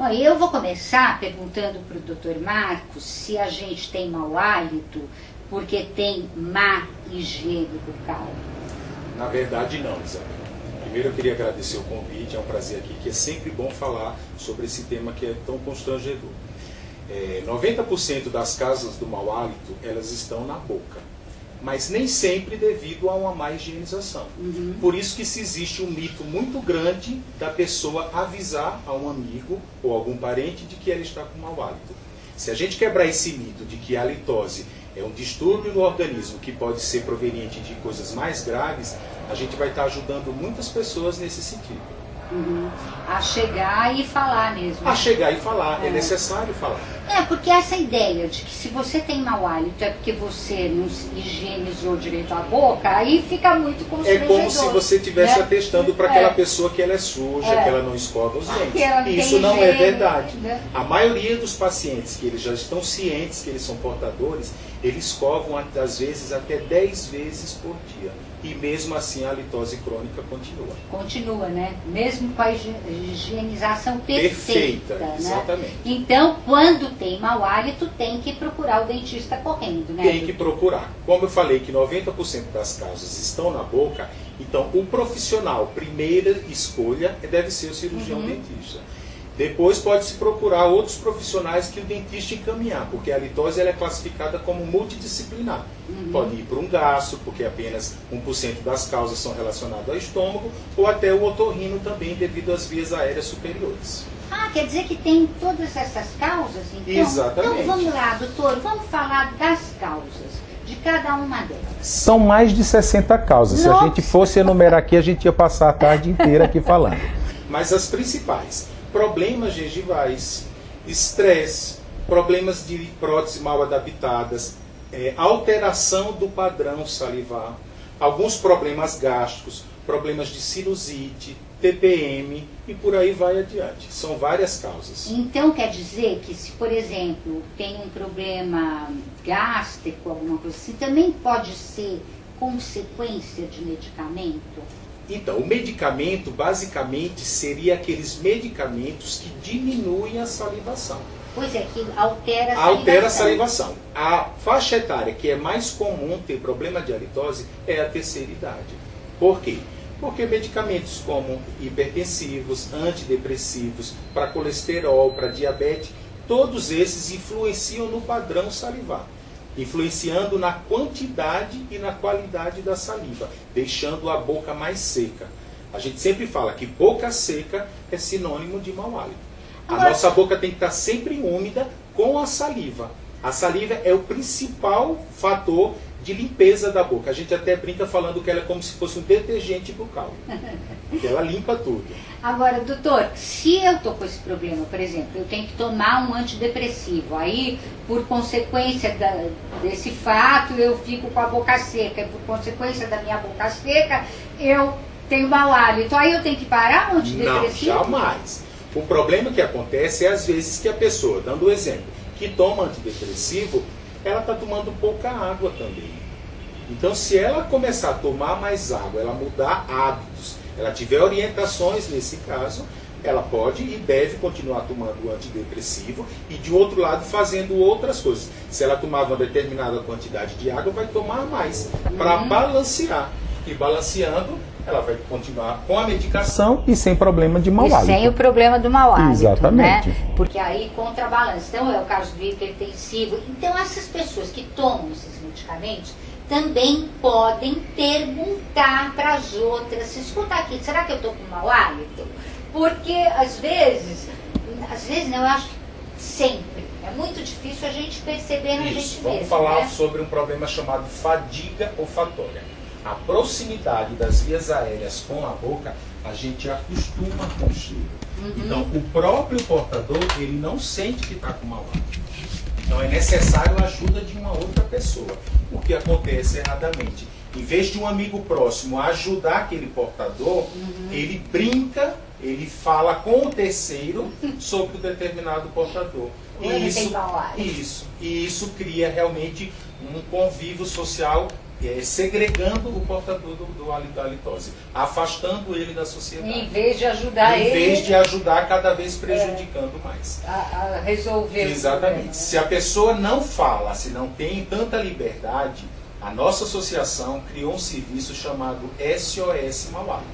Bom, eu vou começar perguntando para o Dr. Marcos se a gente tem mau hálito porque tem má higiene bucal. Na verdade, não, Isabel. Primeiro eu queria agradecer o convite, é um prazer aqui, que é sempre bom falar sobre esse tema que é tão constrangedor. 90% das causas do mau hálito, elas estão na boca, mas nem sempre devido a uma má higienização. Por isso que se existe um mito muito grande da pessoa avisar a um amigo ou algum parente de que ela está com mau hálito. Se a gente quebrar esse mito de que a halitose é um distúrbio no organismo que pode ser proveniente de coisas mais graves, a gente vai estar ajudando muitas pessoas nesse sentido. A chegar e falar mesmo. A chegar e falar, é necessário falar. Porque essa ideia de que se você tem mau hálito é porque você não higienizou direito a boca, aí fica muito constrangedor. É como se você estivesse atestando para aquela pessoa que ela é suja, que ela não escova os dentes. E isso não é verdade. A maioria dos pacientes que eles já estão cientes que eles são portadores, eles escovam às vezes até 10 vezes por dia. E mesmo assim a halitose crônica continua. Continua, né? Mesmo com a higienização perfeita, né? Exatamente. Então, quando tem mau hálito, tem que procurar o dentista correndo, né? Tem que procurar. Como eu falei que 90% das causas estão na boca, então o profissional, primeira escolha, deve ser o cirurgião dentista. Depois pode-se procurar outros profissionais que o dentista encaminhar, porque a halitose ela é classificada como multidisciplinar. Pode ir para um gastro, porque apenas 1% das causas são relacionadas ao estômago, ou até o otorrino também, devido às vias aéreas superiores. Quer dizer que tem todas essas causas, então? Exatamente. Então vamos lá, doutor, vamos falar das causas, de cada uma delas. São mais de 60 causas. Nossa. Se a gente fosse enumerar aqui, a gente ia passar a tarde inteira aqui falando. Mas as principais: problemas gengivais, estresse, problemas de prótese mal adaptadas, alteração do padrão salivar, alguns problemas gástricos, problemas de sinusite, TPM e por aí vai adiante. São várias causas. Então quer dizer que se, por exemplo, tem um problema gástrico, alguma coisa assim, também pode ser consequência de medicamento? Então, o medicamento basicamente seria aqueles medicamentos que diminuem a salivação. Pois é, que altera a salivação. Altera a salivação. A faixa etária que é mais comum ter problema de halitose é a terceira idade. Por quê? Porque medicamentos como hipertensivos, antidepressivos, para colesterol, para diabetes, todos esses influenciam no padrão salivar, influenciando na quantidade e na qualidade da saliva, deixando a boca mais seca. A gente sempre fala que boca seca é sinônimo de mau hálito. A nossa boca tem que estar sempre úmida com a saliva. A saliva é o principal fator de limpeza da boca. A gente até brinca falando que ela é como se fosse um detergente bucal, que ela limpa tudo. Agora, doutor, se eu estou com esse problema, por exemplo, eu tenho que tomar um antidepressivo, aí, por consequência desse fato, eu fico com a boca seca, e por consequência da minha boca seca, eu tenho mau hálito, aí eu tenho que parar o antidepressivo? Não, jamais. O problema que acontece é, às vezes, que a pessoa, dando o exemplo, que toma antidepressivo, ela está tomando pouca água também. Então, se ela começar a tomar mais água, ela mudar hábitos, ela tiver orientações nesse caso, ela pode e deve continuar tomando o antidepressivo e, de outro lado, fazendo outras coisas. Se ela tomava uma determinada quantidade de água, vai tomar mais para balancear. E balanceando, ela vai continuar com a medicação E sem problema de mau hálito. Sem o problema do mau hálito, Exatamente. né? Porque aí contrabalança. Então é o caso do hipertensivo. Então essas pessoas que tomam esses medicamentos também podem perguntar para as outras: escuta aqui, será que eu estou com mau hálito? Porque às vezes não, eu acho que sempre. É muito difícil a gente perceber na gente mesmo. Vamos falar né? sobre um problema chamado fadiga olfatória. A proximidade das vias aéreas com a boca, a gente acostuma com o cheiro. Então, o próprio portador, ele não sente que está com mau hálito. Então, é necessário a ajuda de uma outra pessoa. O que acontece erradamente? Em vez de um amigo próximo ajudar aquele portador, ele brinca, ele fala com o terceiro sobre o determinado portador. E isso cria realmente um convívio social segregando o portador da halitose, afastando ele da sociedade. Em vez de ajudar ele. Em vez de ajudar, cada vez prejudicando mais. A resolver. Exatamente. Se a pessoa não fala, se não tem tanta liberdade, a nossa associação criou um serviço chamado SOS Mau Hálito.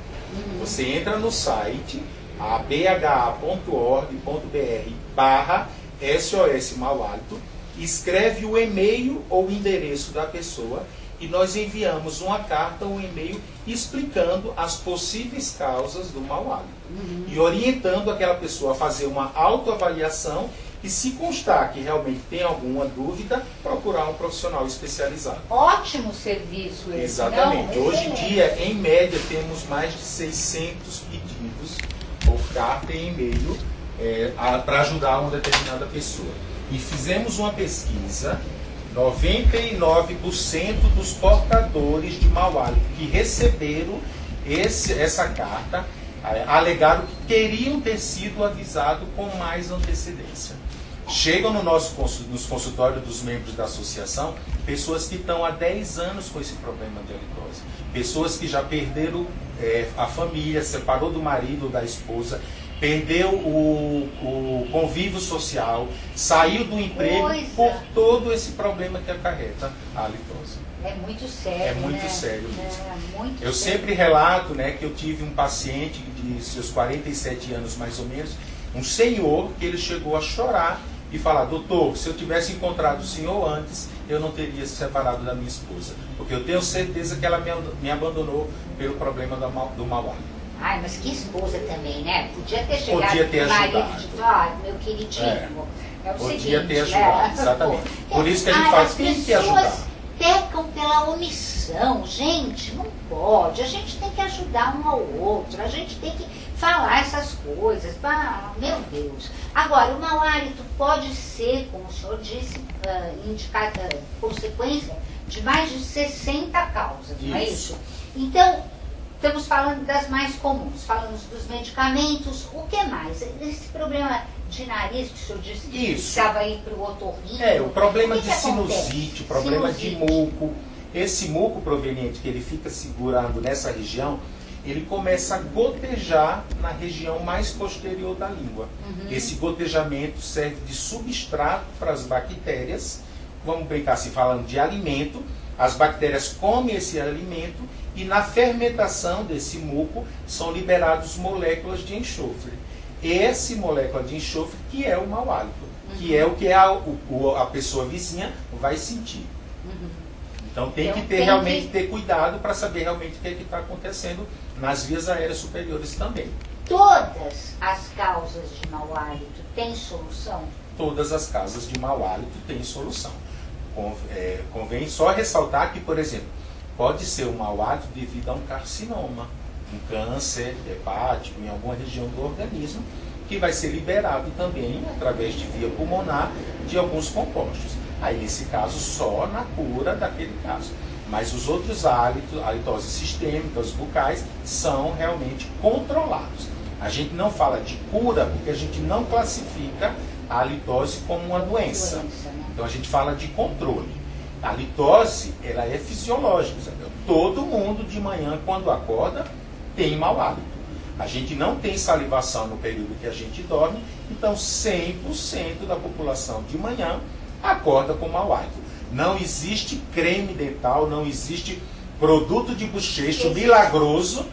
Você entra no site abha.org.br/SOS Mau Hálito, escreve o e-mail ou o endereço da pessoa e nós enviamos uma carta ou um e-mail explicando as possíveis causas do mau hálito e orientando aquela pessoa a fazer uma autoavaliação e, se constar que realmente tem alguma dúvida, procurar um profissional especializado. Ótimo serviço esse. Exatamente. Não, hoje em dia, em média, temos mais de 600 pedidos por carta e e-mail para ajudar uma determinada pessoa. E fizemos uma pesquisa, 99% dos portadores de mau hálito que receberam essa carta alegaram que queriam ter sido avisados com mais antecedência. Chegam nos consultórios dos membros da associação pessoas que estão há 10 anos com esse problema de halitose. Pessoas que já perderam a família, separou do marido ou da esposa, perdeu o convívio social, saiu do emprego por todo esse problema que acarreta a halitose. É muito sério. É muito sério mesmo. Muito eu sério. sempre relato, né, que eu tive um paciente de seus 47 anos mais ou menos, um senhor que ele chegou a chorar e falar: doutor, se eu tivesse encontrado o senhor antes, eu não teria se separado da minha esposa, porque eu tenho certeza que ela me abandonou pelo problema do mau hálito. Ai, mas que esposa também, né? Podia ter chegado Podia ter pro marido ajudado. e dito: ah, meu queridinho, é o Podia seguinte, ter ajudado, né? exatamente. Por isso que a gente fala, tem que ajudar. As pessoas pecam pela omissão. Gente, não pode. A gente tem que ajudar um ao outro. A gente tem que falar essas coisas. Ah, meu Deus. Agora, o mau hálito pode ser, como o senhor disse, consequência de mais de 60 causas, não é isso? Então, estamos falando das mais comuns, falamos dos medicamentos, o que mais? Esse problema de nariz que o senhor disse que precisava ir para o otorrino. O problema de sinusite, o problema de muco. Esse muco proveniente que ele fica segurando nessa região, ele começa a gotejar na região mais posterior da língua. Esse gotejamento serve de substrato para as bactérias. Vamos brincar assim, falando de alimento. As bactérias comem esse alimento e na fermentação desse muco são liberadas moléculas de enxofre. Essa molécula de enxofre que é o mau hálito, que é o que a pessoa vizinha vai sentir. Então tem que ter realmente ter cuidado para saber realmente o que está acontecendo nas vias aéreas superiores também. Todas as causas de mau hálito têm solução? Todas as causas de mau hálito têm solução. Convém só ressaltar que, por exemplo, pode ser um mau hálito devido a um carcinoma, um câncer hepático em alguma região do organismo, que vai ser liberado também através de via pulmonar de alguns compostos. Aí, nesse caso, só na cura daquele caso. Mas os outros hálitos, halitoses sistêmicas, bucais, são realmente controlados. A gente não fala de cura porque a gente não classifica a halitose como uma doença. Então a gente fala de controle. A halitose, ela é fisiológica. Sabe? Todo mundo de manhã, quando acorda, tem mau hálito. A gente não tem salivação no período que a gente dorme, então 100% da população de manhã acorda com mau hálito. Não existe creme dental, não existe produto de bochecho milagroso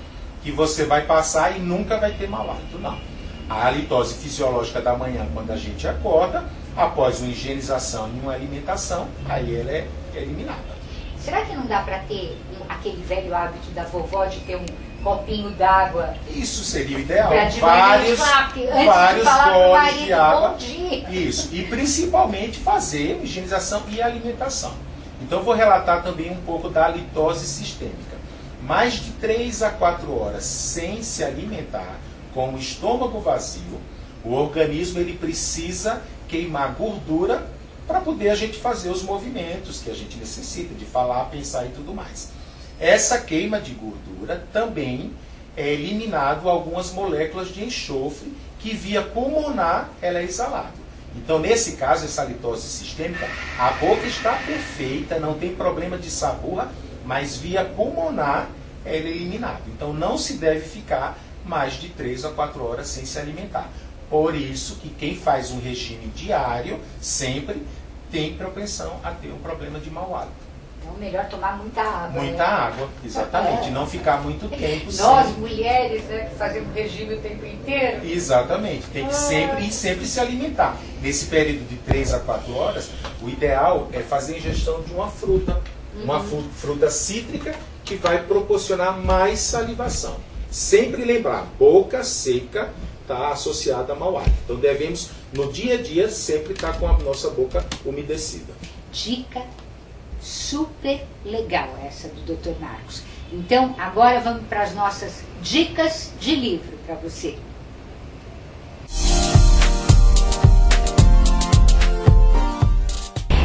que você vai passar e nunca vai ter mau hálito, não. A halitose fisiológica da manhã, quando a gente acorda, após uma higienização e uma alimentação, aí ela é eliminada. Será que não dá para ter aquele velho hábito da vovó de ter um copinho d'água? Isso seria o ideal. Vários goles de água. Bom dia. Isso. E principalmente fazer higienização e alimentação. Então eu vou relatar também um pouco da halitose sistêmica. Mais de 3 a 4 horas sem se alimentar, com o estômago vazio, o organismo ele precisa queimar gordura para poder a gente fazer os movimentos que a gente necessita, de falar, pensar e tudo mais. Essa queima de gordura também é eliminado algumas moléculas de enxofre que via pulmonar ela é exalada. Então, nesse caso, essa halitose sistêmica, a boca está perfeita, não tem problema de saburra mas via pulmonar ele é eliminado. Então não se deve ficar mais de 3 a 4 horas sem se alimentar. Por isso que quem faz um regime diário sempre tem propensão a ter um problema de mau hálito. Então, melhor tomar muita água. Muita água, exatamente. Não ficar muito tempo Nós, sem... mulheres, né, que fazemos regime o tempo inteiro. Exatamente. Tem que sempre se alimentar. Nesse período de 3 a 4 horas, o ideal é fazer a ingestão de uma fruta. Uma fruta cítrica que vai proporcionar mais salivação. Sempre lembrar, boca seca está associada a mau hálito. Então devemos, no dia a dia, sempre estar com a nossa boca umedecida. Dica super legal essa do Dr. Marcos. Então, agora vamos para as nossas dicas de livro para você.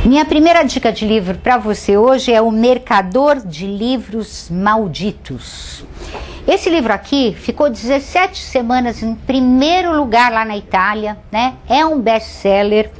Minha primeira dica de livro para você hoje é O Mercador de Livros Malditos. Esse livro aqui ficou 17 semanas em primeiro lugar lá na Itália, né? É um best-seller,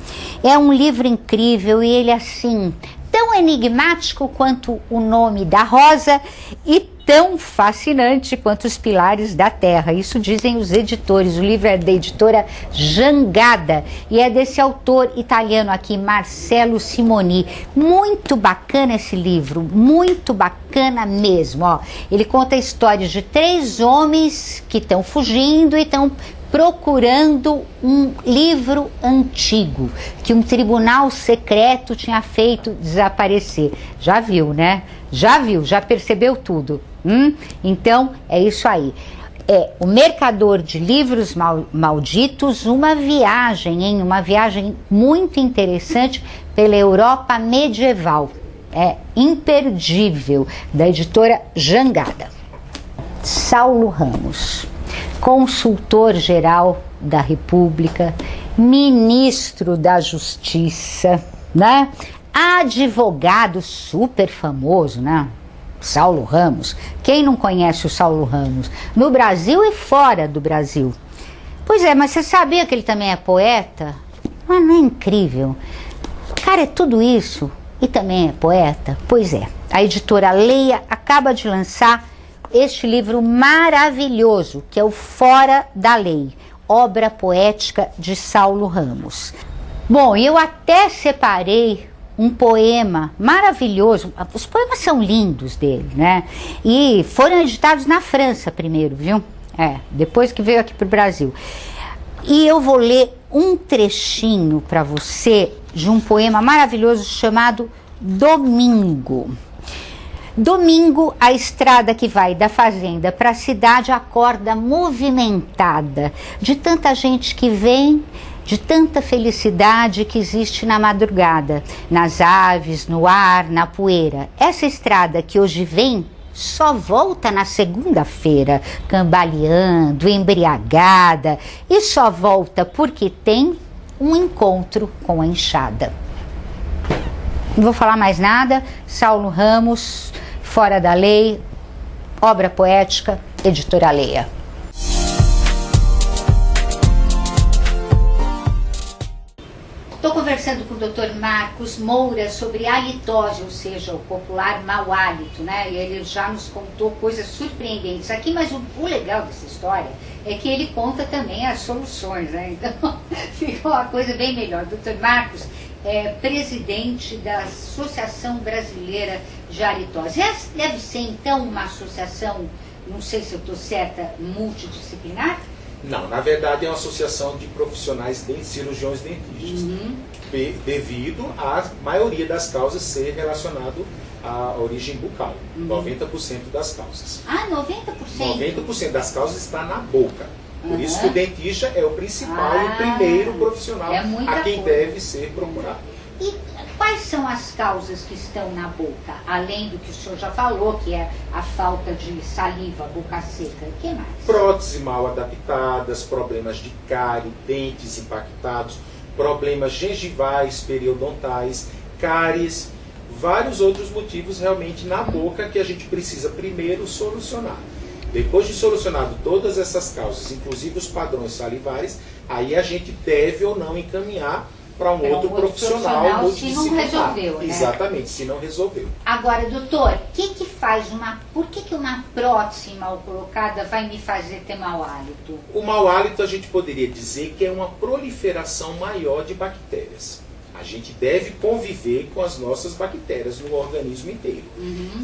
é um livro incrível e ele assim, tão enigmático quanto o nome da rosa e tão fascinante quanto os pilares da terra. Isso dizem os editores. O livro é da editora Jangada e é desse autor italiano aqui, Marcello Simoni. Muito bacana esse livro, muito bacana mesmo. Ó, ele conta a história de 3 homens que estão fugindo e estão procurando um livro antigo que um tribunal secreto tinha feito desaparecer. Já viu, né? Já viu, já percebeu tudo. Então, é isso aí. É O Mercador de Livros Malditos, uma viagem muito interessante pela Europa medieval. É imperdível, da editora Jangada. Saulo Ramos, consultor-geral da República, ministro da Justiça, né? Advogado super famoso, né? Saulo Ramos. Quem não conhece o Saulo Ramos? No Brasil e fora do Brasil. Pois é, mas você sabia que ele também é poeta? Mas não é incrível? O cara é tudo isso e também é poeta? Pois é, a editora Leia acaba de lançar este livro maravilhoso, que é o Fora da Lei, obra poética de Saulo Ramos. Bom, eu até separei um poema maravilhoso. Os poemas são lindos dele, né? E foram editados na França primeiro, viu? Depois que veio aqui para o Brasil. E eu vou ler um trechinho para você de um poema maravilhoso chamado Domingo. Domingo, a estrada que vai da fazenda para a cidade acorda movimentada de tanta gente que vem, de tanta felicidade que existe na madrugada, nas aves, no ar, na poeira. Essa estrada que hoje vem só volta na segunda-feira, cambaleando, embriagada, e só volta porque tem um encontro com a enxada. Não vou falar mais nada. Saulo Ramos, Fora da Lei, obra poética, editora Leia. Estou conversando com o Dr. Marcos Moura sobre halitose, ou seja, o popular mau hálito, né? E ele já nos contou coisas surpreendentes aqui, mas o legal dessa história é que ele conta também as soluções, né? Então fica uma coisa bem melhor. O Dr. Marcos é presidente da Associação Brasileira de Halitose. Essa deve ser, então, uma associação, não sei se eu estou certa, multidisciplinar? Não, na verdade é uma associação de profissionais de cirurgiões dentistas, devido à maioria das causas ser relacionado à origem bucal, 90% das causas. Ah, 90%? 90% das causas está na boca. Por isso que o dentista é o principal e o primeiro profissional a quem deve ser procurado. E quais são as causas que estão na boca? Além do que o senhor já falou, que é a falta de saliva, boca seca. O que mais? Próteses mal adaptadas, problemas de cárie, dentes impactados, problemas gengivais, periodontais, cáries, vários outros motivos realmente na boca que a gente precisa primeiro solucionar. Depois de solucionado todas essas causas, inclusive os padrões salivares, aí a gente deve ou não encaminhar para um outro profissional se não multidisciplinar. resolveu, né? Exatamente, se não resolveu. Agora, doutor, por que uma prótese mal colocada vai me fazer ter mau hálito? O mau hálito a gente poderia dizer que é uma proliferação maior de bactérias. A gente deve conviver com as nossas bactérias no organismo inteiro.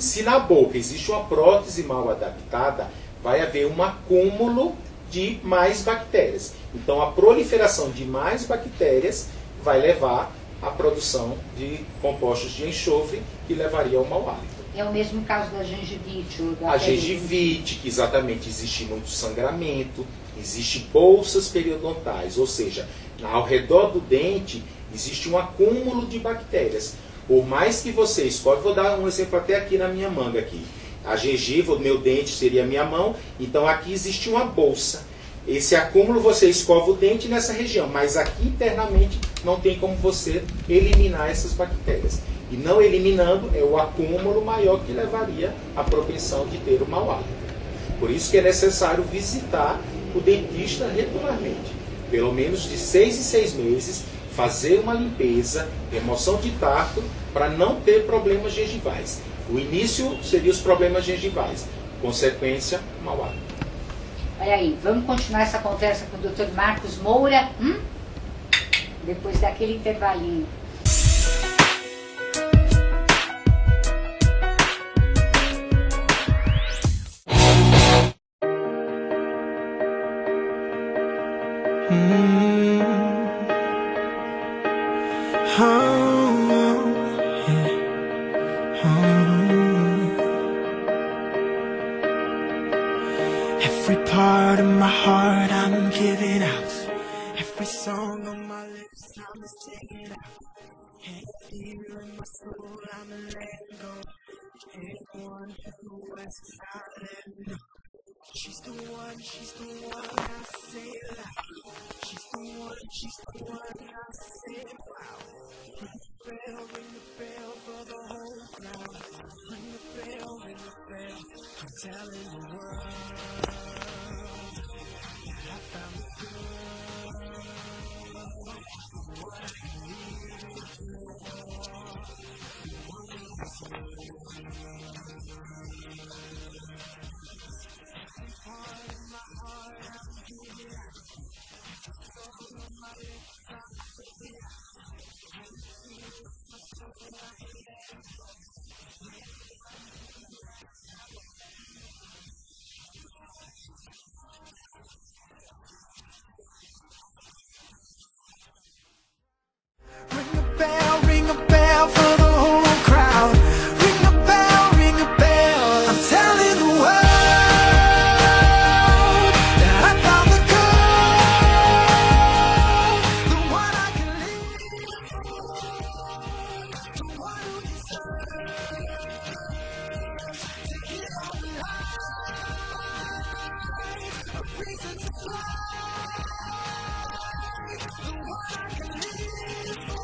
Se na boca existe uma prótese mal adaptada, vai haver um acúmulo de mais bactérias. Então a proliferação de mais bactérias vai levar à produção de compostos de enxofre que levaria ao mau hálito. É o mesmo caso da gengivite? Ou da A gengivite, que exatamente existe muito sangramento, existe bolsas periodontais, ou seja, ao redor do dente existe um acúmulo de bactérias. Por mais que você escove, vou dar um exemplo até aqui na minha manga aqui. A gengiva, o meu dente seria a minha mão, então aqui existe uma bolsa. Esse acúmulo você escova o dente nessa região, mas aqui internamente não tem como você eliminar essas bactérias. E não eliminando é o acúmulo maior que levaria à propensão de ter o mau hálito. Por isso que é necessário visitar o dentista regularmente, pelo menos de 6 em 6 meses, fazer uma limpeza, remoção de tarto, para não ter problemas gengivais. O início seria os problemas gengivais, consequência, mau hálito. Olha aí, vamos continuar essa conversa com o Dr. Marcos Moura, depois daquele intervalinho. Every part of my heart I'm giving out. Every song on my lips I'm singing out. Can't feel in my soul I'm letting go. Anyone who was silent. She's the one I say loud. She's the one I say loud. Ring the bell for the whole crowd. Ring the bell, I'm telling the world that I found the girl. What I need ring a bell for the whole crowd. Ring a bell, I'm telling the world that I found the girl, the one I can live for, the one who deserves to get out alive, a reason to fly, the one I can live for.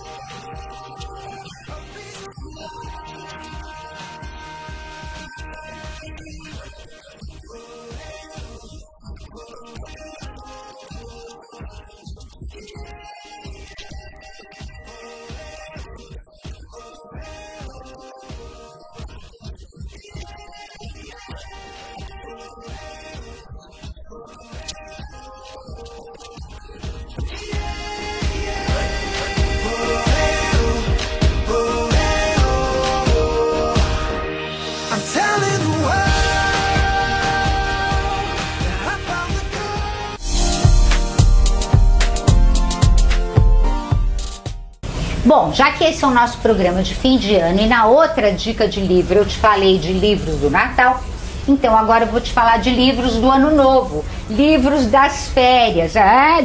Bom, já que esse é o nosso programa de fim de ano e na outra dica de livro eu te falei de livros do Natal, então agora eu vou te falar de livros do Ano Novo, livros das férias.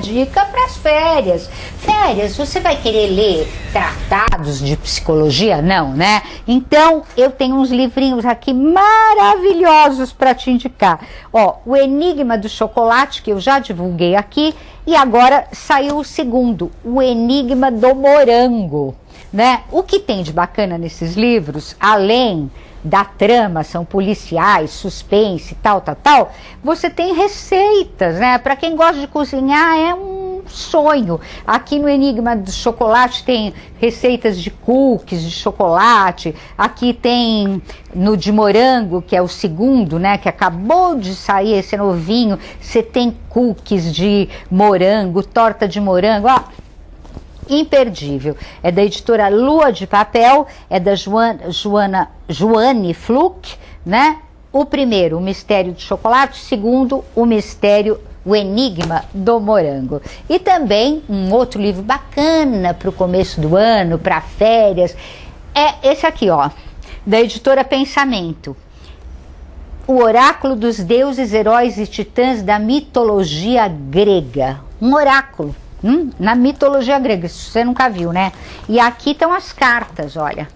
Dica para as férias. Férias, você vai querer ler tratados de psicologia? Não, né? Então eu tenho uns livrinhos aqui maravilhosos para te indicar. Ó, O Enigma do Chocolate, que eu já divulguei aqui, e agora saiu o segundo, O Enigma do Morango, né? O que tem de bacana nesses livros, além da trama, são policiais, suspense, tal, você tem receitas, né? Para quem gosta de cozinhar, é um sonho. Aqui no Enigma do Chocolate tem receitas de cookies de chocolate, aqui tem no de morango, que é o segundo, né, que acabou de sair, esse novinho, você tem cookies de morango, torta de morango, ó, imperdível. É da editora Lua de Papel, é da Joane Fluck, né? O primeiro, o Mistério do Chocolate, o segundo, o Enigma do Morango. E também um outro livro bacana para o começo do ano, para férias, é esse aqui, ó, da editora Pensamento. O Oráculo dos Deuses, Heróis e Titãs da Mitologia Grega. Um oráculo na mitologia grega, isso você nunca viu, né? E aqui estão as cartas, olha.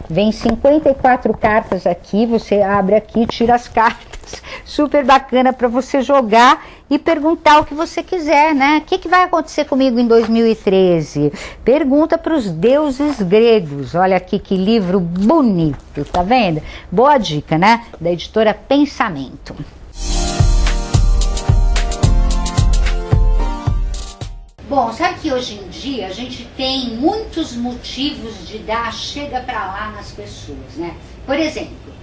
Vem 54 cartas aqui, você abre aqui, tira as cartas, super bacana para você jogar e perguntar o que você quiser, né? O que vai acontecer comigo em 2013? Pergunta para os deuses gregos. Olha aqui que livro bonito, tá vendo? Boa dica, né? Da editora Pensamento. Bom, sabe que hoje em dia a gente tem muitos motivos de dar chega pra lá nas pessoas, né? Por exemplo,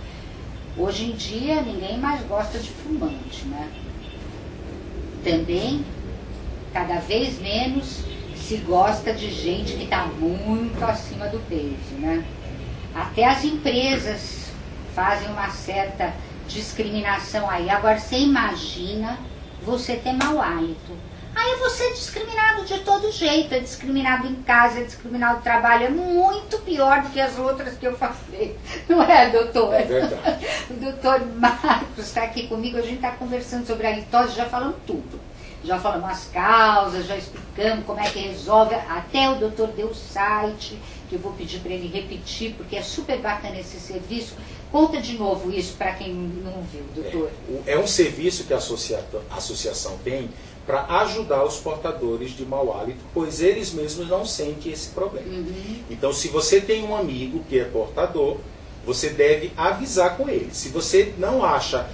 hoje em dia ninguém mais gosta de fumante, né? Também, cada vez menos se gosta de gente que tá muito acima do peso, né? Até as empresas fazem uma certa discriminação aí. Agora, você imagina você ter mau hálito. Aí você é discriminado de todo jeito, é discriminado em casa, é discriminado no trabalho, é muito pior do que as outras que eu falei, não é, doutor? É verdade. O doutor Marcos está aqui comigo, a gente está conversando sobre a halitose, já falamos tudo. Já falamos as causas, já explicamos como é que resolve, até o doutor deu o site, que eu vou pedir para ele repetir, porque é super bacana esse serviço. Conta de novo isso para quem não viu, doutor. É um serviço que a associação tem para ajudar os portadores de mau hálito, pois eles mesmos não sentem esse problema. Então, se você tem um amigo que é portador, você deve avisar com ele. Se você não acha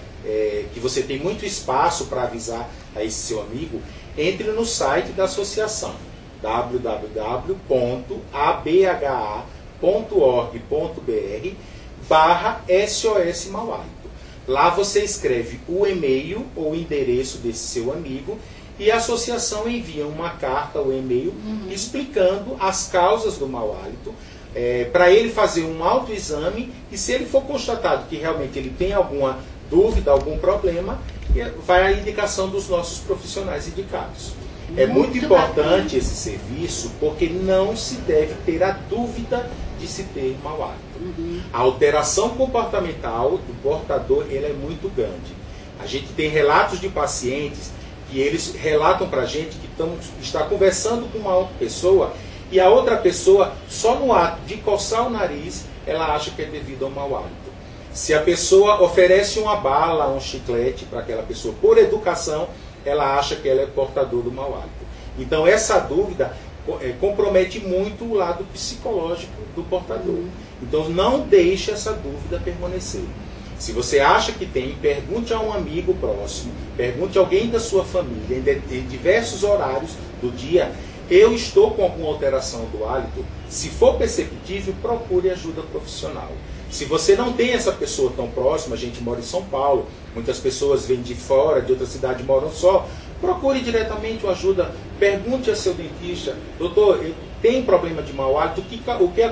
que você tem muito espaço para avisar a esse seu amigo, entre no site da associação, www.abha.org.br/SOS Mau Hálito. Lá você escreve o e-mail ou o endereço desse seu amigo e a associação envia uma carta ou e-mail explicando as causas do mau hálito, para ele fazer um autoexame, e se ele for constatado que realmente ele tem alguma dúvida, algum problema, vai à indicação dos nossos profissionais indicados. É muito importante esse serviço, porque não se deve ter a dúvida de se ter mau hálito. A alteração comportamental do portador é muito grande. A gente tem relatos de pacientes que eles relatam para a gente que está conversando com uma pessoa e a outra pessoa, só no ato de coçar o nariz, ela acha que é devido ao mau hálito. Se a pessoa oferece uma bala, um chiclete para aquela pessoa por educação, ela acha que ela é portador do mau hálito. Então essa dúvida compromete muito o lado psicológico do portador. Então não deixe essa dúvida permanecer. Se você acha que tem, pergunte a um amigo próximo, pergunte a alguém da sua família, em diversos horários do dia: eu estou com alguma alteração do hálito? Se for perceptível, procure ajuda profissional. Se você não tem essa pessoa tão próxima, a gente mora em São Paulo, muitas pessoas vêm de fora, de outra cidade, moram só, procure diretamente uma ajuda, pergunte a seu dentista: doutor, tem problema de mau hálito? O que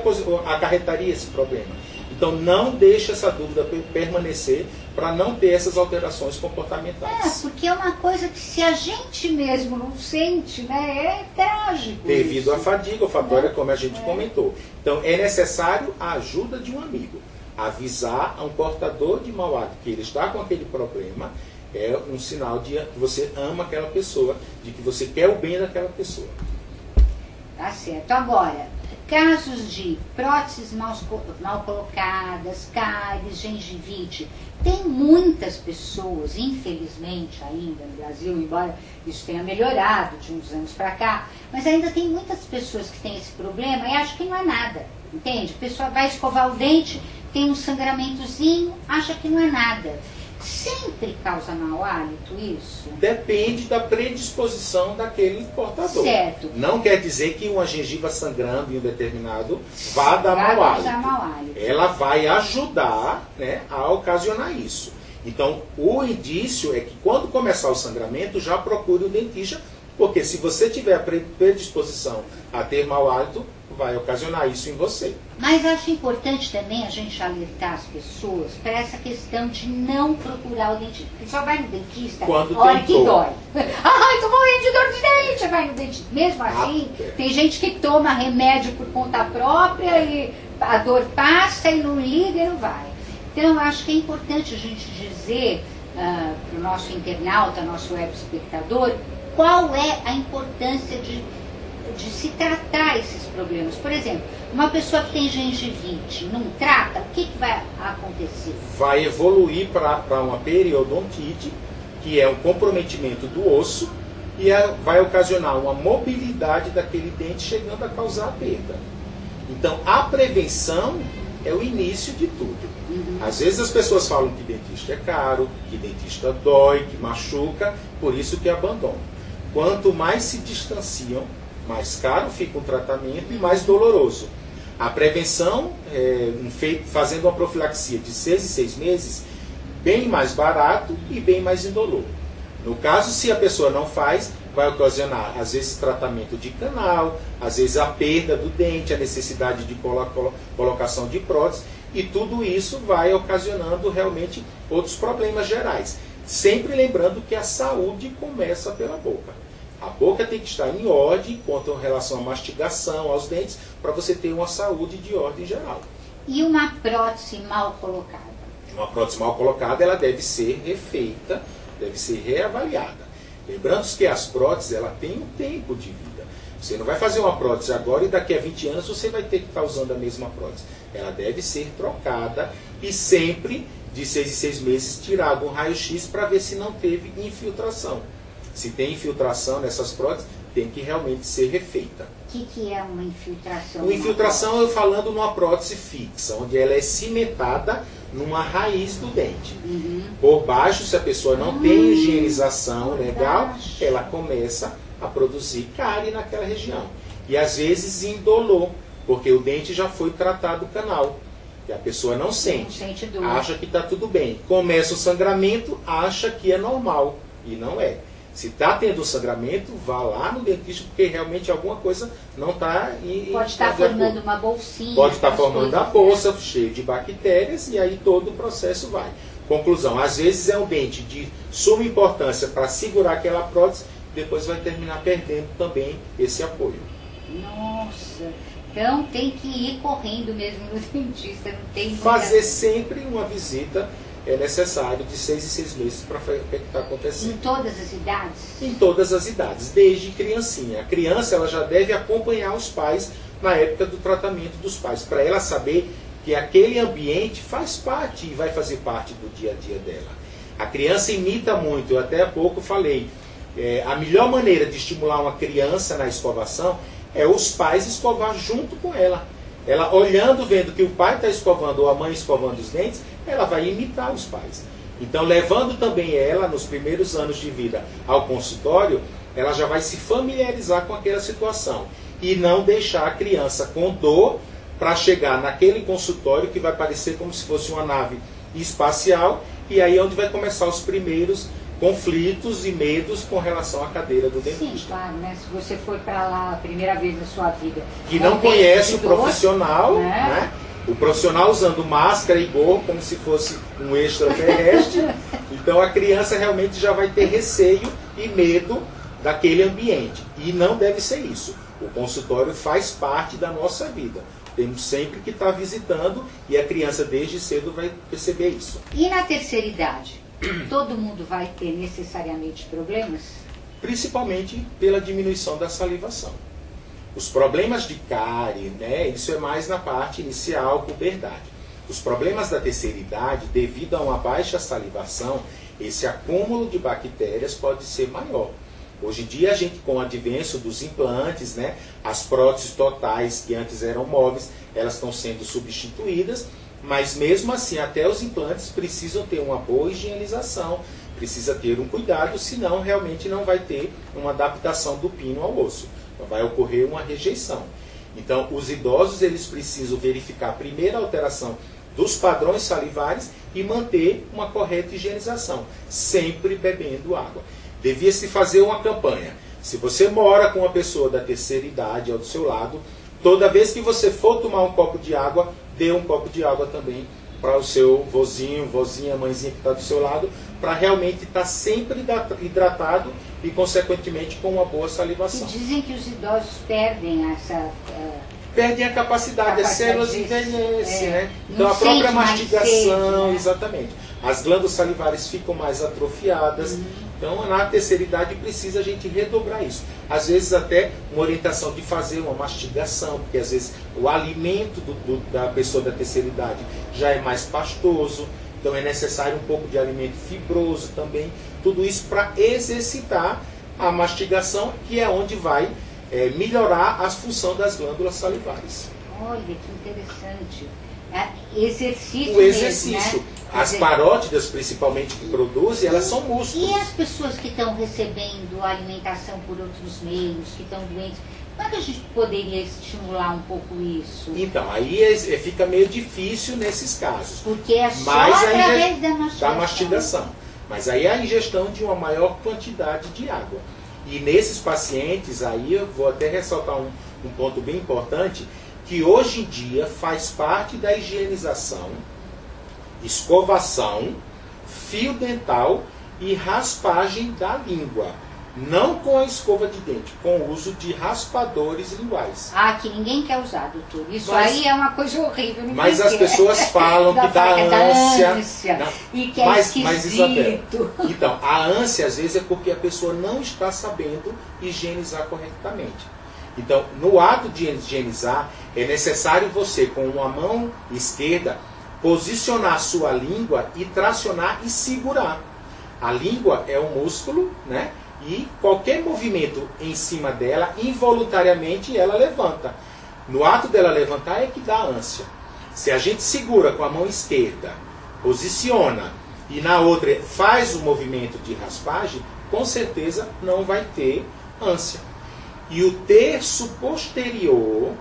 acarretaria esse problema? Então não deixe essa dúvida permanecer para não ter essas alterações comportamentais. Porque é uma coisa que se a gente mesmo não sente, né, é trágico. Devido à fadiga olfatória, como a gente comentou. Então é necessário a ajuda de um amigo. Avisar a um portador de mau hálito que ele está com aquele problema é um sinal de que você ama aquela pessoa, de que você quer o bem daquela pessoa. Tá certo. Agora, casos de próteses mal colocadas, cáries, gengivite, tem muitas pessoas, infelizmente ainda no Brasil, embora isso tenha melhorado de uns anos para cá, mas ainda tem muitas pessoas que têm esse problema e acham que não é nada, entende? A pessoa vai escovar o dente, tem um sangramentozinho, acha que não é nada. Sempre causa mau hálito isso? Depende da predisposição daquele portador. Certo. Não quer dizer que uma gengiva sangrando em um determinado vá dar mau causar hálito. mau hálito. Ela vai ajudar, né, a ocasionar isso. Então, o indício é que quando começar o sangramento, já procure o dentista, porque se você tiver a predisposição a ter mau hálito, vai ocasionar isso em você. Mas acho importante também a gente alertar as pessoas para essa questão de não procurar o dentista. Porque só vai no dentista Quando a hora tem que dor. dói. Ai, tô morrendo de dor de dente, vai no dentista. Mesmo assim, tem gente que toma remédio por conta própria e a dor passa e não liga e não vai. Então, eu acho que é importante a gente dizer para o nosso internauta, nosso web espectador, qual é a importância de se tratar esses problemas. Por exemplo, uma pessoa que tem gengivite, não trata, o que vai acontecer? Vai evoluir para uma periodontite, que é um comprometimento do osso, e vai ocasionar uma mobilidade daquele dente, chegando a causar a perda. Então, a prevenção é o início de tudo. Às vezes as pessoas falam que dentista é caro, que dentista dói, que machuca, por isso que abandonam. Quanto mais se distanciam, mais caro fica o tratamento e mais doloroso. A prevenção, fazendo uma profilaxia de 6 em 6 meses, bem mais barato e bem mais indolor. No caso, se a pessoa não faz, vai ocasionar, às vezes, tratamento de canal, às vezes a perda do dente, a necessidade de colocação de prótese, e tudo isso vai ocasionando realmente outros problemas gerais. Sempre lembrando que a saúde começa pela boca. A boca tem que estar em ordem quanto em relação à mastigação, aos dentes, para você ter uma saúde de ordem geral. E uma prótese mal colocada? Uma prótese mal colocada, ela deve ser refeita, deve ser reavaliada. Lembrando que as próteses, ela tem um tempo de vida. Você não vai fazer uma prótese agora e daqui a 20 anos você vai ter que estar usando a mesma prótese. Ela deve ser trocada e sempre, de 6 em 6 meses, tirado um raio-x para ver se não teve infiltração. Se tem infiltração nessas próteses, tem que realmente ser refeita. O que é uma infiltração? Uma infiltração, eu falando numa prótese fixa, onde ela é cimentada numa raiz do dente. Por baixo, se a pessoa não tem higienização legal, ela começa a produzir cárie naquela região. E às vezes indolor, porque o dente já foi tratado o canal. E a pessoa não sente dor. Acha que está tudo bem. Começa o sangramento, acha que é normal. E não é. Se está tendo sangramento, vá lá no dentista, porque realmente alguma coisa não está... Pode estar formando uma bolsinha. Pode estar formando a bolsa, cheia de bactérias, e aí todo o processo vai. Conclusão, às vezes é um dente de suma importância para segurar aquela prótese, depois vai terminar perdendo também esse apoio. Nossa, então tem que ir correndo mesmo no dentista, não tem muita... Fazer sempre uma visita é necessário de 6 em 6 meses para ver o que está acontecendo. Em todas as idades? Em todas as idades, desde criancinha. A criança ela já deve acompanhar os pais na época do tratamento dos pais, para ela saber que aquele ambiente faz parte e vai fazer parte do dia a dia dela. A criança imita muito, eu até há pouco falei, a melhor maneira de estimular uma criança na escovação é os pais escovar junto com ela. Ela olhando, vendo que o pai está escovando ou a mãe escovando os dentes, ela vai imitar os pais. Então, levando também ela, nos primeiros anos de vida, ao consultório, ela já vai se familiarizar com aquela situação. E não deixar a criança com dor para chegar naquele consultório que vai parecer como se fosse uma nave espacial, e aí é onde vai começar os primeiros conflitos e medos com relação à cadeira do dentista. Sim, claro, né? Se você for para lá a primeira vez na sua vida... Que não conhece o profissional, né? O profissional usando máscara e gorro como se fosse um extraterrestre. Então a criança realmente já vai ter receio e medo daquele ambiente. E não deve ser isso. O consultório faz parte da nossa vida. Temos sempre que estar visitando e a criança desde cedo vai perceber isso. E na terceira idade? Todo mundo vai ter necessariamente problemas? Principalmente pela diminuição da salivação. Os problemas de cárie, né, isso é mais na parte inicial, puberdade. Os problemas da terceira idade, devido a uma baixa salivação, esse acúmulo de bactérias pode ser maior. Hoje em dia a gente, com o advento dos implantes, né, as próteses totais que antes eram móveis, elas estão sendo substituídas, mas mesmo assim até os implantes precisam ter uma boa higienização, precisa ter um cuidado, senão realmente não vai ter uma adaptação do pino ao osso, então vai ocorrer uma rejeição. Então os idosos eles precisam verificar primeiro a alteração dos padrões salivares e manter uma correta higienização, sempre bebendo água. Devia-se fazer uma campanha. Se você mora com uma pessoa da terceira idade ao seu lado, toda vez que você for tomar um copo de água, dê um copo de água também para o seu vozinho, vozinha, mãezinha que está do seu lado, para realmente estar sempre hidratado e, consequentemente, com uma boa salivação. E dizem que os idosos perdem essa... Perdem a capacidade, as células envelhecem, né? Então a Não própria sente mais mastigação, sede, né? exatamente. As glândulas salivares ficam mais atrofiadas. Então na terceira idade precisa a gente redobrar isso. Às vezes até uma orientação de fazer uma mastigação, porque às vezes o alimento da pessoa da terceira idade já é mais pastoso. Então é necessário um pouco de alimento fibroso também. Tudo isso para exercitar a mastigação, que é onde vai melhorar a função das glândulas salivares. Olha, que interessante. Exercício O exercício. mesmo, né? As parótidas, principalmente, que produzem, elas são músculos. E as pessoas que estão recebendo alimentação por outros meios, que estão doentes, como é que a gente poderia estimular um pouco isso? Então, aí fica meio difícil nesses casos. Porque é só Mas através da mastigação. Mas aí é a ingestão de uma maior quantidade de água. E nesses pacientes, aí eu vou até ressaltar um ponto bem importante, que hoje em dia faz parte da higienização, escovação, fio dental e raspagem da língua. Não com a escova de dente, com o uso de raspadores linguais. Ah, que ninguém quer usar, doutor. Isso aí é uma coisa horrível. Mas as pessoas falam que dá ânsia. Não, e que é esquisito. Então, a ânsia às vezes é porque a pessoa não está sabendo higienizar corretamente. Então, no ato de higienizar, é necessário você, com uma mão esquerda, posicionar sua língua e tracionar e segurar. A língua é um músculo, né? E qualquer movimento em cima dela, involuntariamente, ela levanta. No ato dela levantar é que dá ânsia. Se a gente segura com a mão esquerda, posiciona, e na outra faz o movimento de raspagem, com certeza não vai ter ânsia. E o terço posterior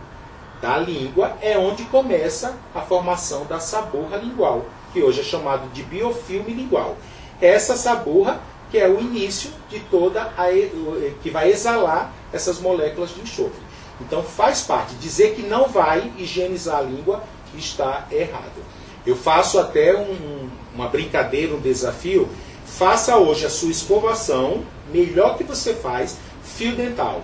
da língua é onde começa a formação da saburra lingual, que hoje é chamado de biofilme lingual. Essa saburra que é o início de que vai exalar essas moléculas de enxofre. Então faz parte. Dizer que não vai higienizar a língua está errado. Eu faço até uma brincadeira, um desafio. Faça hoje a sua escovação, melhor que você faz, fio dental.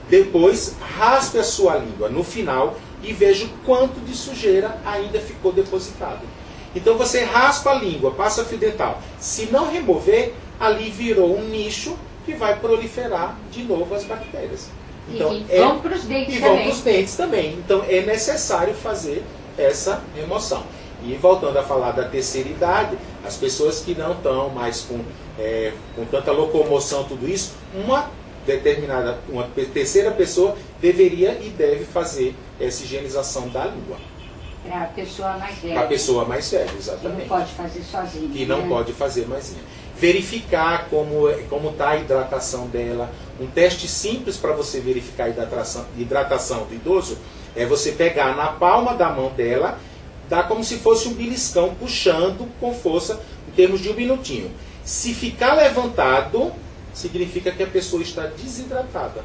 Depois raspe a sua língua no final e veja o quanto de sujeira ainda ficou depositado. Então você raspa a língua, passa fio dental. Se não remover, ali virou um nicho que vai proliferar de novo as bactérias. Então, e vão para os dentes também. Vão para os dentes também. Então é necessário fazer essa remoção. E voltando a falar da terceira idade, as pessoas que não estão mais com tanta locomoção, tudo isso, uma terceira pessoa deveria e deve fazer essa higienização da língua. Para a pessoa mais velha. Para a pessoa mais velha, Que exatamente. não pode fazer sozinha. Que não pode fazer mais. Verificar como está a hidratação dela. Um teste simples para você verificar a hidratação do idoso é você pegar na palma da mão dela, dar como se fosse um beliscão, puxando com força, em termos de 1 minutinho. Se ficar levantado, significa que a pessoa está desidratada.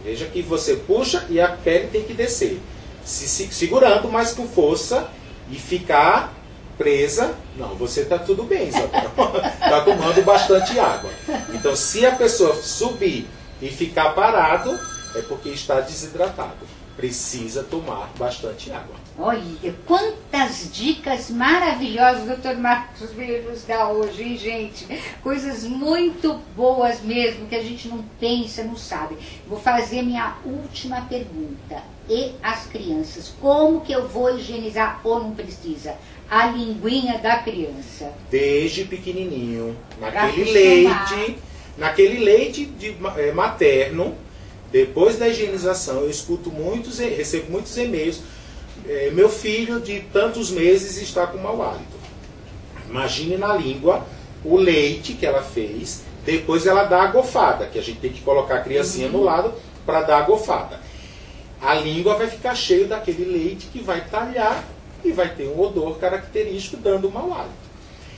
Veja que você puxa e a pele tem que descer. Segurando, mas com força, e ficar presa, não, você está tudo bem, está tomando bastante água. Então, se a pessoa subir e ficar parado, é porque está desidratado. Precisa tomar bastante água. Olha, quantas dicas maravilhosas o Dr. Marcos veio nos dar hoje, hein, gente? Coisas muito boas mesmo, que a gente não pensa, não sabe. Vou fazer minha última pergunta. E as crianças? Como que eu vou higienizar ou não precisa? A linguinha da criança. Desde pequenininho, Pra naquele acostumar. leite, Naquele leite materno, depois da higienização, eu recebo muitos e-mails. Meu filho de tantos meses está com mau hálito. Imagine na língua o leite que ela fez, depois ela dá a gofada, que a gente tem que colocar a criancinha no lado para dar a gofada. A língua vai ficar cheia daquele leite que vai talhar e vai ter um odor característico dando mau hálito.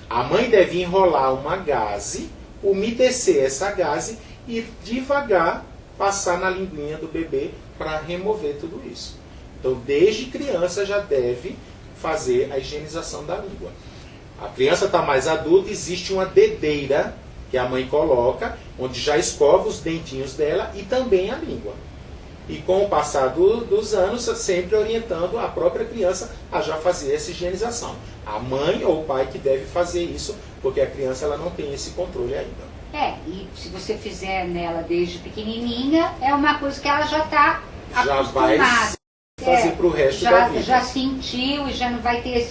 A mãe deve enrolar uma gaze, umedecer essa gaze e devagar passar na linguinha do bebê para remover tudo isso. Então, desde criança já deve fazer a higienização da língua. A criança está mais adulta, existe uma dedeira que a mãe coloca, onde já escova os dentinhos dela e também a língua. E com o passar dos anos, sempre orientando a própria criança a já fazer essa higienização. A mãe ou o pai que deve fazer isso, porque a criança ela não tem esse controle ainda. E se você fizer nela desde pequenininha, é uma coisa que ela já está acostumada. Já vai fazer para o resto da vida. Já sentiu e já não vai ter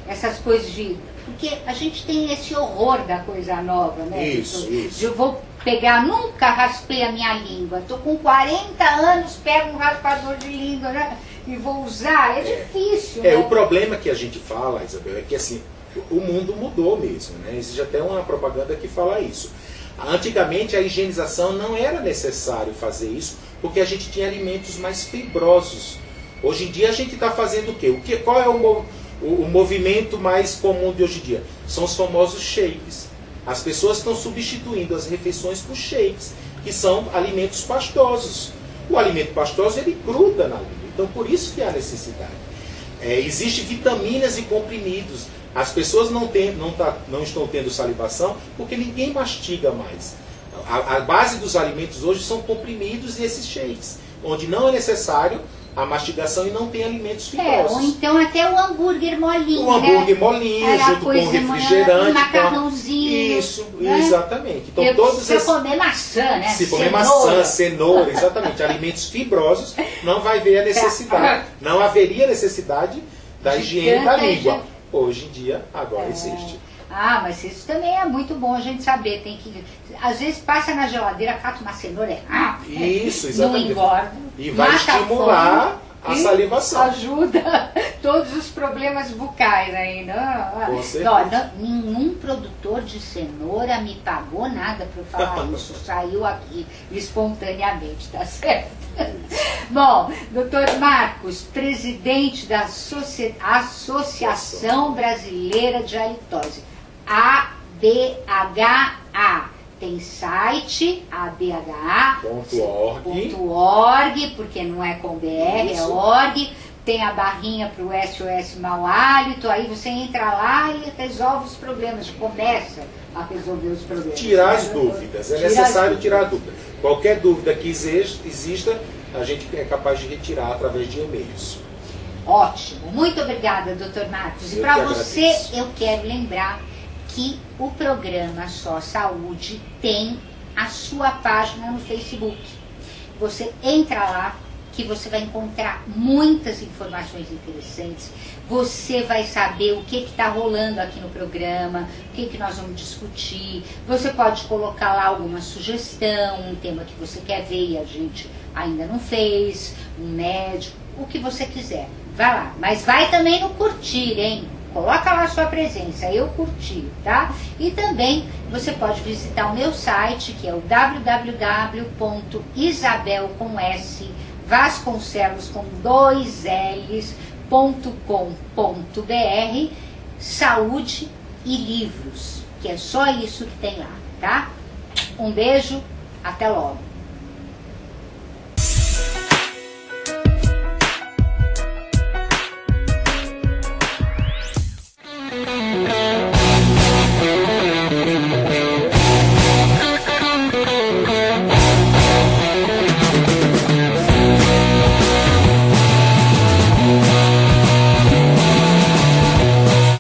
essas coisas de... Porque a gente tem esse horror da coisa nova, né? Isso. Eu vou pegar, nunca raspei a minha língua. Estou com 40 anos, pego um raspador de língua, né? E vou usar. É difícil. Né? O problema que a gente fala, Isabel, é que assim, o mundo mudou mesmo, né? Existe até uma propaganda que fala isso. Antigamente a higienização não era necessário fazer isso, porque a gente tinha alimentos mais fibrosos. Hoje em dia a gente está fazendo o quê? Qual é o movimento mais comum de hoje em dia? São os famosos shakes. As pessoas estão substituindo as refeições por shakes, que são alimentos pastosos. O alimento pastoso ele gruda na língua, então por isso que há necessidade. Existem vitaminas e comprimidos. As pessoas não estão tendo salivação porque ninguém mastiga mais. A base dos alimentos hoje são comprimidos e esses shakes, onde não é necessário a mastigação e não tem alimentos fibrosos. Ou então até o hambúrguer molinho, o hambúrguer molinho, junto com o refrigerante. Um macarrãozinho. Isso, né? Exatamente. Então, se comer maçã, né? Se comer maçã, cenoura, exatamente. Alimentos fibrosos, não vai haver a necessidade. Não haveria necessidade da higiene da língua. Hoje em dia, agora existe. Mas isso também é muito bom a gente saber. Tem que, às vezes passa na geladeira, cata uma cenoura, Isso, exatamente. Não engorda. E vai estimular a salivação. Ajuda todos os problemas bucais ainda. Com certeza. Nenhum produtor de cenoura me pagou nada para eu falar isso. Saiu aqui espontaneamente, tá certo? Bom, doutor Marcos, presidente da Associação Brasileira de Halitose, ABHA. Tem site, abha.org, porque não é com BR, é org. Tem a barrinha para o SOS Mau Hálito, aí você entra lá e resolve os problemas, começa a resolver os problemas. Tirar as dúvidas, é necessário tirar a dúvida. Qualquer dúvida que exista, a gente é capaz de retirar através de e-mails. Ótimo, muito obrigada, doutor Marcos. E para você, eu quero lembrar que o programa Só Saúde tem a sua página no Facebook. Você entra lá que você vai encontrar muitas informações interessantes. Você vai saber o que está rolando aqui no programa, o que nós vamos discutir. Você pode colocar lá alguma sugestão, um tema que você quer ver e a gente ainda não fez, um médico, o que você quiser. Vai lá, mas vai também no curtir, hein? Coloca lá a sua presença, eu curti, tá? E também você pode visitar o meu site, que é o www.isabelcom2ls.com.br Saúde e Livros, que é só isso que tem lá, tá? Um beijo, até logo.